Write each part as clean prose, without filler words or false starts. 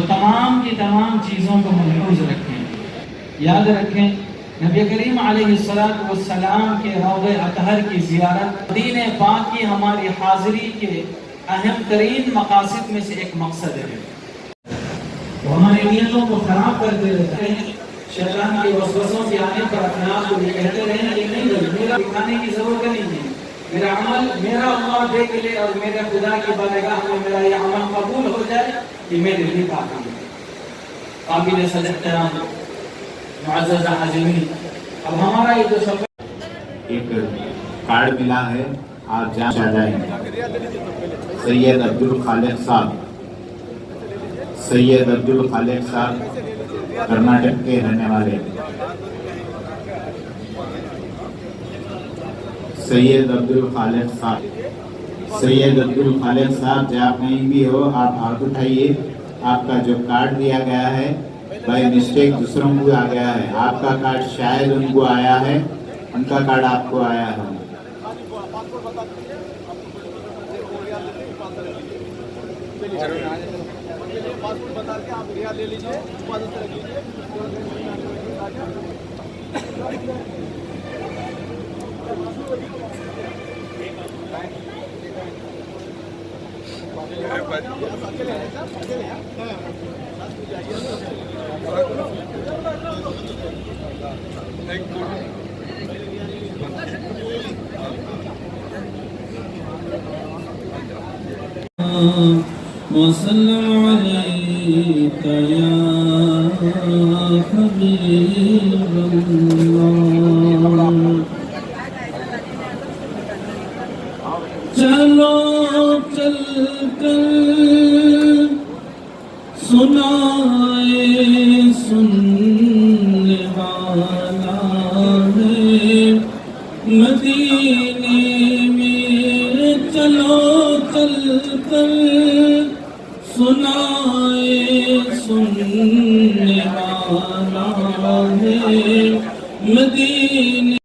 تمام کی تمام چیزوں کو محفوظ رکھیں۔ یاد رکھیں نبی کریم علیہ السلام کے روضہ اطہر کی زیارت، مدینہ پاک کی ہماری حاضری کے اہم ترین مقاصد میں سے ایک مقصد ہے۔ وہ ہماری نیتوں کو خراب کرتے رہتے ہیں، شیطان کے وسوسوں کے آنے پر اپنے آپ کو یہ کہتے رہیں کہ نہیں بھائی میرا دکھانے کی ضرورت نہیں ہے، میرا عمل میرا اللہ دیکھ لے اور میرے خدا کی بارگاہ میں میرا یہ عمل قبول ہو جائے کہ میرے لیے کافی ہے۔ قابل صد احترام معزز عازمین، اب ہمارا یہ جو سفر ایک کارڈ ملا ہے، آپ جائیں۔ سید عبدالخالق صاحب، سید عبدالخالق صاحب کرناٹک کے رہنے والے۔ سید عبدالخالق صاحب، سید عبدالخالق صاحب جب آپ کہیں بھی ہو آپ ہاتھ اٹھائیے۔ آپ کا جو کارڈ دیا گیا ہے بائی مسٹیک دوسروں کو آ گیا ہے، آپ کا کارڈ شاید ان کو آیا ہے، ان کا کارڈ آپ کو آیا ہے۔ وَسَلَّمَ عَلَيْكَ يَا حَبِيبَ اللَّهِ۔ چلو چل کر سنائے سننے والا ہے مدینے میں، چلو چل کر سنائے سننے والا ہے مدینے۔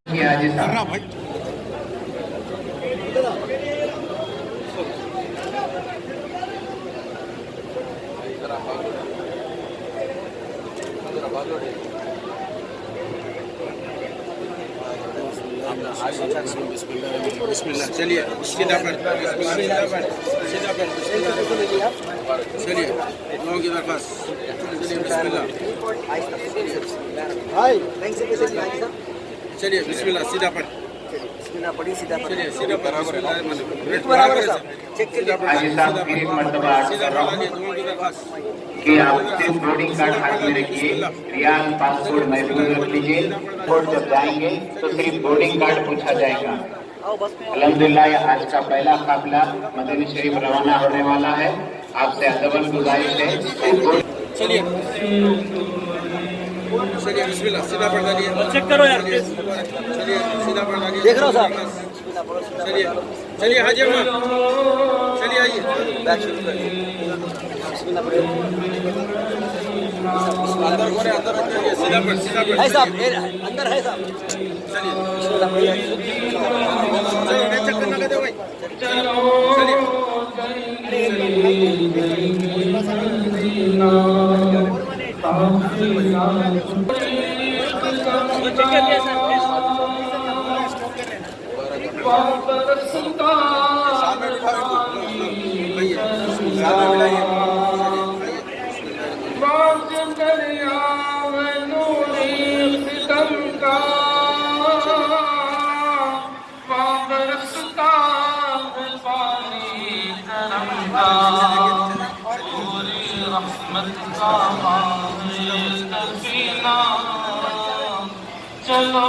بسم اللہ، چلیے سیدھا پر، سیدھا پر، چلیے لوگوں کی درخواست، چلیے بسم اللہ، چلیے بسم اللہ سیدھا پر، چلیے سیدھا پر، بسم اللہ برابر ہے سیدھا پر، سیدھا پر لگے لوگوں کی درخواست کہ آپ صرف بورڈنگ کارڈ ہاتھ میں رکھیے، ریال پاسپورٹ محفوظ رکھ لیجیے۔ کوٹ جب جائیں گے تو صرف بورڈنگ کارڈ پوچھا جائے گا۔ الحمدللہ آج کا پہلا قافلہ مدینہ شریف روانہ ہونے والا ہے۔ آپ سے ادب گزارش ہے، چلیے چلیے بسم اللہ سیدھا پر ڈالیے، چیک کرو یار، چلیے سیدھا پر ڈالیے، دیکھ رہا ہوں صاحب، چلیے چلیے حاجی احمد چلیے آئیے، اندر گھرے اندر رکھیے، سیدھا پر ہے صاحب، اندر ہے صاحب، چلیے چلیے چیک کرنا لگے بھائی، چلیے چلو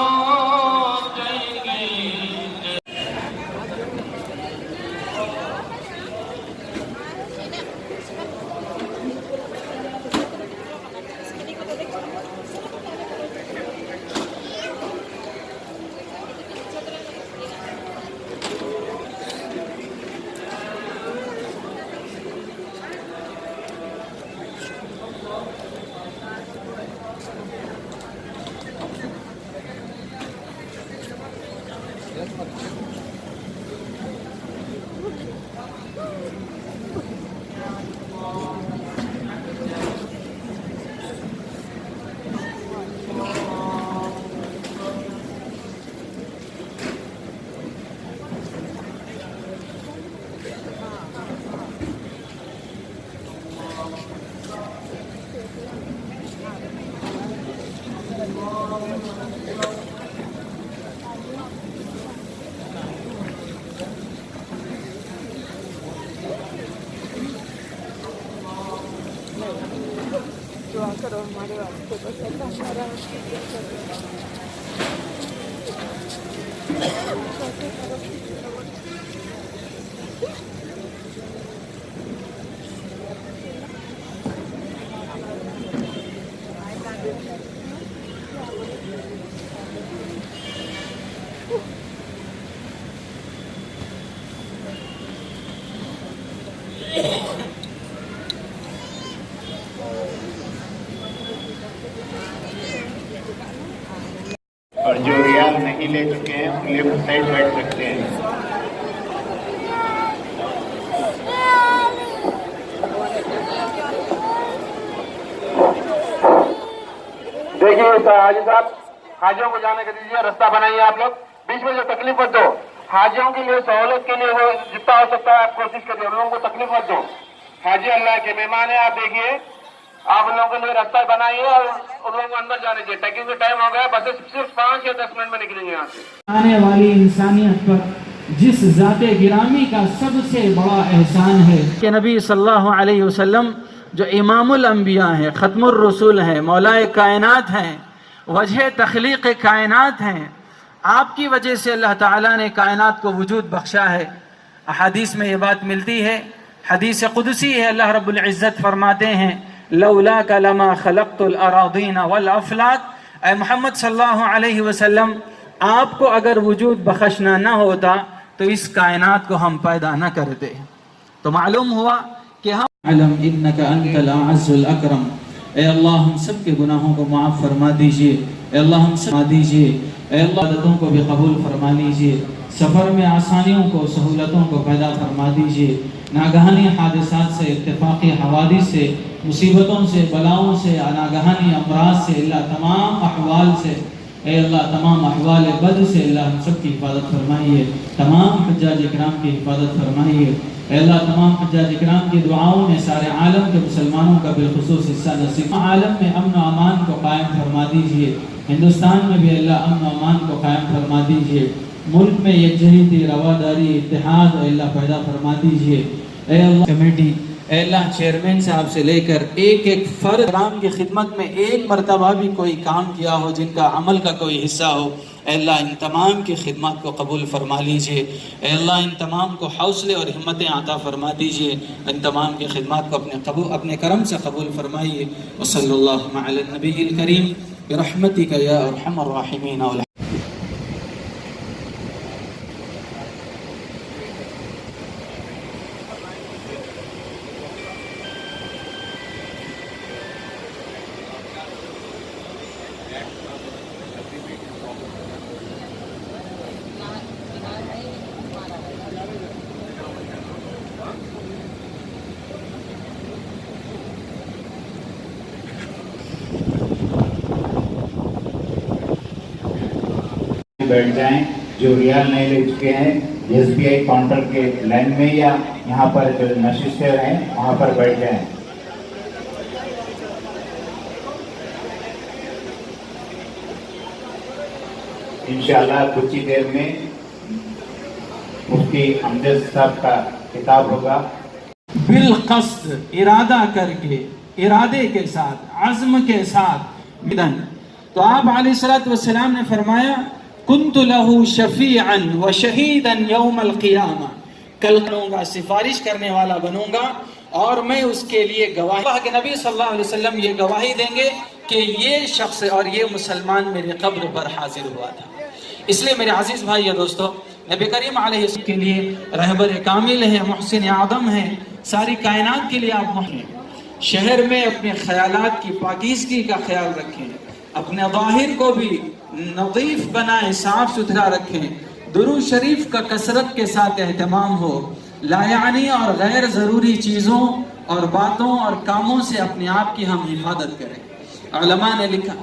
اور جو ریال نہیں لے چکے ہیں وہ لیفٹ سائڈ بیٹھ سکتے ہیں. دیکھیے حاجی صاحب، حاجیوں کو جانے کے دیجیے، رستہ بنائیے. آپ لوگ بیچ میں جو تکلیف مت دو. حاجیوں کے لیے سہولت کے لیے وہ جتنا ہو سکتا ہے آپ کوشش کریے، ان لوگوں کو تکلیف مت دو. حاجی اللہ کے مہمان ہیں، آپ دیکھیے، آپ ان لوگوں کے لیے راستہ بنائیے اور ان لوگوں کو اندر جانے دیجیے. ٹیکنگ کا ٹائم ہو گیا، بس صرف 5 یا 10 منٹ میں نکلیں گے یہاں سے. آنے والی انسانیت پر جس ذات گرامی کا سب سے بڑا احسان ہے کہ نبی صلی اللہ علیہ وسلم جو امام الانبیاء ہیں، ختم الرسول ہیں، مولا کائنات ہیں، وجہ تخلیق کائنات ہیں، آپ کی وجہ سے اللہ تعالیٰ نے کائنات کو وجود بخشا ہے. احادیث میں یہ بات ملتی ہے، حدیث قدسی ہے، اللہ رب العزت فرماتے ہیں لولاک لما خلقت الاراضین والافلاک. اے محمد صلی اللہ علیہ وسلم، آپ کو اگر وجود بخشنا نہ ہوتا تو اس کائنات کو ہم پیدا نہ کرتے. تو معلوم ہوا کہ ہم علم انک انت الاعز الاکرم. اے اللہ ہم سب کے گناہوں کو معاف فرما دیجئے. اے اللہ ہم سب فرما دیجئے. اے اللہ عبادتوں کو بھی قبول فرما لیجئے. سفر میں آسانیوں کو، سہولتوں کو پیدا فرما دیجئے. ناگہانی حادثات سے، اتفاقی حوادث سے، مصیبتوں سے، بلاؤں سے، ناگہانی امراض سے، اللہ تمام احوال سے، اے اللہ تمام احوال بد سے اللہ ہم سب کی حفاظت فرمائیے. تمام حجاج اکرام کی حفاظت فرمائیے. اے اللہ تمام حجاج اکرام کی دعاؤں میں سارے عالم کے مسلمانوں کا بالخصوص حصہ نصیب. عالم میں امن و امان کو قائم فرما دیجئے. ہندوستان میں بھی اللہ امن و امان کو قائم فرما دیجئے. ملک میں یکجہتی، رواداری، اتحاد اے اللہ پیدا فرما دیجئے. اے اللہ کمیٹی، اے اللہ چیئرمین صاحب سے لے کر ایک ایک فرد کرام کی خدمت میں ایک مرتبہ بھی کوئی کام کیا ہو جن کا عمل کا کوئی حصہ ہو، اے اللہ ان تمام کی خدمات کو قبول فرما لیجئے. اے اللہ ان تمام کو حوصلے اور ہمتیں عطا فرما دیجئے. ان تمام کی خدمات کو اپنے کرم سے قبول فرمائیے. وصلی اللہ علی النبی الکریم برحمتک یا ارحم الراحمین. بیٹھ جائیں. جو ریال نہیں لے چکے ہیں ایس بی آئی کاؤنٹر کے لائن میں یا یہاں پر جو نشستیں ہیں وہاں پر بیٹھ جائیں. انشاءاللہ کچھ ہی دیر میں مفتی امجد صاحب کا خطاب ہوگا. بالقصد، ارادہ کر کے، ارادے کے ساتھ، عزم کے ساتھ بدن. تو آپ علیہ الصلوۃ والسلام نے فرمایا کنت لہ شفیعا و شہیدا یوم القیامہ، کل بنوں گا، سفارش کرنے والا بنوں گا اور میں اس کے لیے گواہی. اللہ کے نبی صلی اللہ علیہ وسلم یہ گواہی دیں گے کہ یہ شخص اور یہ مسلمان میرے قبر پر حاضر ہوا تھا. اس لیے میرے عزیز بھائی اور دوستو، نبی کریم علیہ السلام کے لیے رہبر کامل ہے، محسن اعظم ہے، ساری کائنات کے لیے آپ محسن ہیں. شہر میں اپنے خیالات کی پاکیزگی کا خیال رکھیں، اپنے ظاہر کو بھی نظیف بنائیں، صاف ستھرا رکھیں. درود شریف کا کثرت کے ساتھ اہتمام ہو. لا یعنی اور غیر ضروری چیزوں اور باتوں اور کاموں سے اپنے آپ کی ہم حفاظت کریں. علماء نے لکھا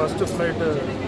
ఫస్ట్ ఫ్లైట్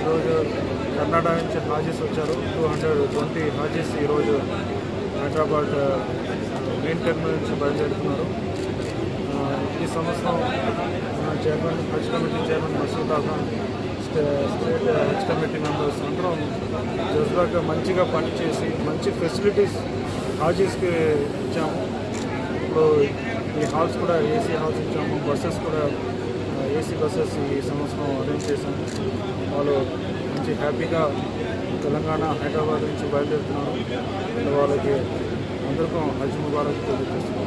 ఈరోజు కర్ణాటక నుంచి హాజీస్ వచ్చారు 220 హాజీస్ ఈరోజు హైదరాబాద్ మెయిన్ టెర్మినల్ నుంచి బయలుదేరుతున్నారు। ఈ సంవత్సరం చైర్మన్ హజ్ committee chairman Masood Khan state హజ్ కమిటీ మెంబర్స్ అందరం జజ్బాగా మంచిగా పనిచేసి మంచి ఫెసిలిటీస్ హాజీస్కి ఇచ్చాము। ఇప్పుడు ఈ హాల్స్ కూడా ఏసీ హాల్స్ ఇచ్చాము, బస్సెస్ కూడా ఏసీ బస్సెస్ ఈ సంవత్సరం అరేంజ్ చేశాము। వాళ్ళు మంచి హ్యాపీగా తెలంగాణ హైదరాబాద్ నుంచి బయలుదేరుతున్నారు। వాళ్ళకి అందరికీ హజ్ ముబారక్ తెలియజేస్తున్నాం।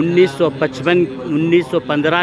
1915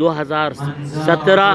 2017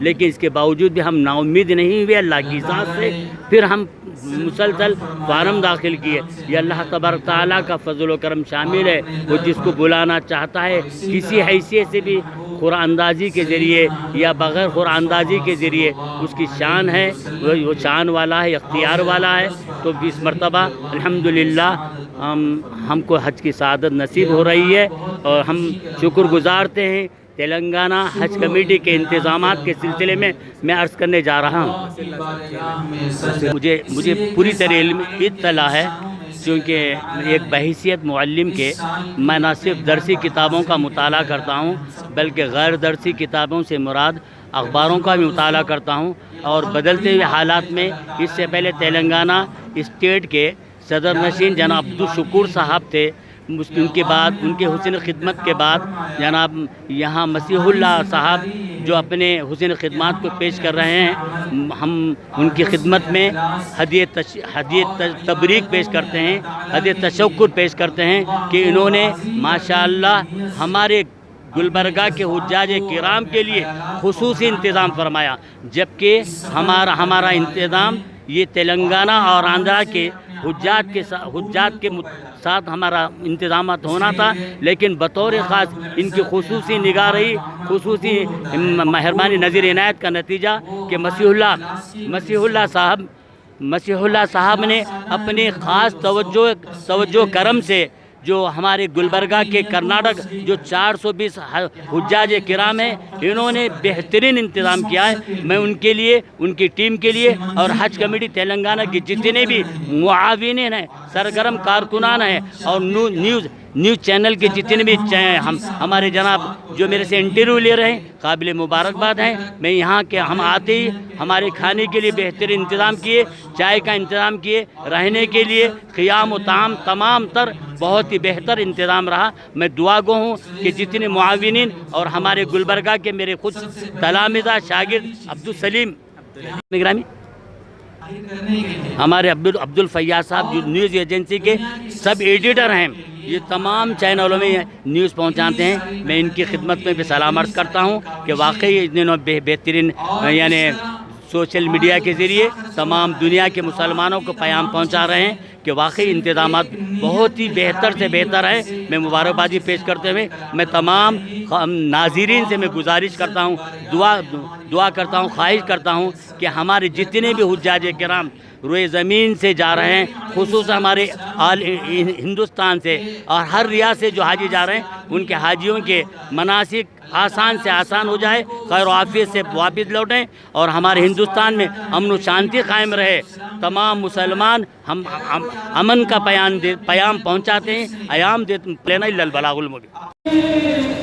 لیکن اس کے باوجود بھی ہم نا امید نہیں ہوئے اللہ کی ذات سے، پھر ہم مسلسل فارم داخل کیے۔ یہ اللہ تبارک تعالیٰ کا فضل و کرم شامل ہے، وہ جس کو بلانا چاہتا ہے کسی حیثیت سے بھی قرآن اندازی کے ذریعے یا بغیر قرآن اندازی کے ذریعے، اس کی شان ہے، وہ شان والا ہے، اختیار والا ہے۔ تو اس مرتبہ الحمدللہ ہم کو حج کی سعادت نصیب ہو رہی ہے، اور ہم شکر گزارتے ہیں تلنگانہ حج کمیٹی کے انتظامات کے سلسلے میں عرض کرنے جا رہا ہوں۔ مجھے پوری طرح اطلاع ہے، چونکہ ایک بحیثیت معلم کے میں نہ صرف درسی کتابوں کا مطالعہ کرتا ہوں بلکہ غیر درسی کتابوں سے مراد اخباروں کا بھی مطالعہ کرتا ہوں، اور بدلتے ہوئے حالات میں اس سے پہلے تلنگانہ اسٹیٹ کے صدر نشین جناب عبدالشکور صاحب تھے، ان کے بعد ان کے حسن خدمت کے بعد جناب یہاں مسیح اللہ صاحب جو اپنے حسن خدمات کو پیش کر رہے ہیں، ہم ان کی خدمت میں ہدیہ تبریک پیش کرتے ہیں، ہدیہ تشکر پیش کرتے ہیں کہ انہوں نے ماشاءاللہ ہمارے گلبرگہ کے حجاج کرام کے لیے خصوصی انتظام فرمایا، جبکہ ہمارا انتظام یہ تلنگانہ اور آندھرا کے حجاج کے ساتھ ہمارا انتظامات ہونا تھا، لیکن بطور خاص ان کی خصوصی نگاہ رہی، خصوصی مہربانی نظر عنایت کا نتیجہ کہ مسیح اللہ صاحب نے اپنے خاص توجہ کرم سے جو ہمارے گلبرگہ کے کرناٹک جو 420 حجاج کرام ہیں، انہوں نے بہترین انتظام کیا ہے۔ میں ان کے لیے، ان کی ٹیم کے لیے اور حج کمیٹی تلنگانہ کی جتنے بھی معاونین ہیں، سرگرم کارکنان ہیں، اور نیوز چینل کے جتنے بھی ہمارے جناب جو میرے سے انٹرویو لے رہے ہیں، قابل مبارکباد ہیں۔ میں یہاں کے ہم آتے ہی ہمارے کھانے کے لیے بہترین انتظام کیے، چائے کا انتظام کیے، رہنے کے لیے قیام و طعام تمام تر بہت ہی بہتر انتظام رہا۔ میں دعا گو ہوں کہ جتنے معاونین اور ہمارے گلبرگہ کے میرے خود تلامذہ شاگرد عبدالسلیم نگرامی، ہمارے عبدالفیاض صاحب جو نیوز ایجنسی کے سب ایڈیٹر ہیں، یہ تمام چینلوں میں نیوز پہنچاتے ہیں۔ میں ان کی خدمت میں بھی سلام عرض کرتا ہوں کہ واقعی انہوں نے بہترین یعنی سوشل میڈیا کے ذریعے تمام دنیا کے مسلمانوں کو پیام پہنچا رہے ہیں کہ واقعی انتظامات بہت ہی بہتر سے بہتر ہے۔ میں مبارکبادی پیش کرتے ہوئے میں تمام ناظرین سے میں گزارش کرتا ہوں، دعا کرتا ہوں، خواہش کرتا ہوں کہ ہمارے جتنے بھی حجاج کرام روئے زمین سے جا رہے ہیں، خصوصاً ہمارے ہندوستان سے اور ہر ریاست سے جو حاجی جا رہے ہیں، ان کے حاجیوں کے مناسک آسان سے آسان ہو جائے، خیر و عافیت سے واپس لوٹیں، اور ہمارے ہندوستان میں امن و شانتی قائم رہے۔ تمام مسلمان ہم امن کا پیام پہنچاتے ہیں، ایام دیتے لینا البلاغ المبین۔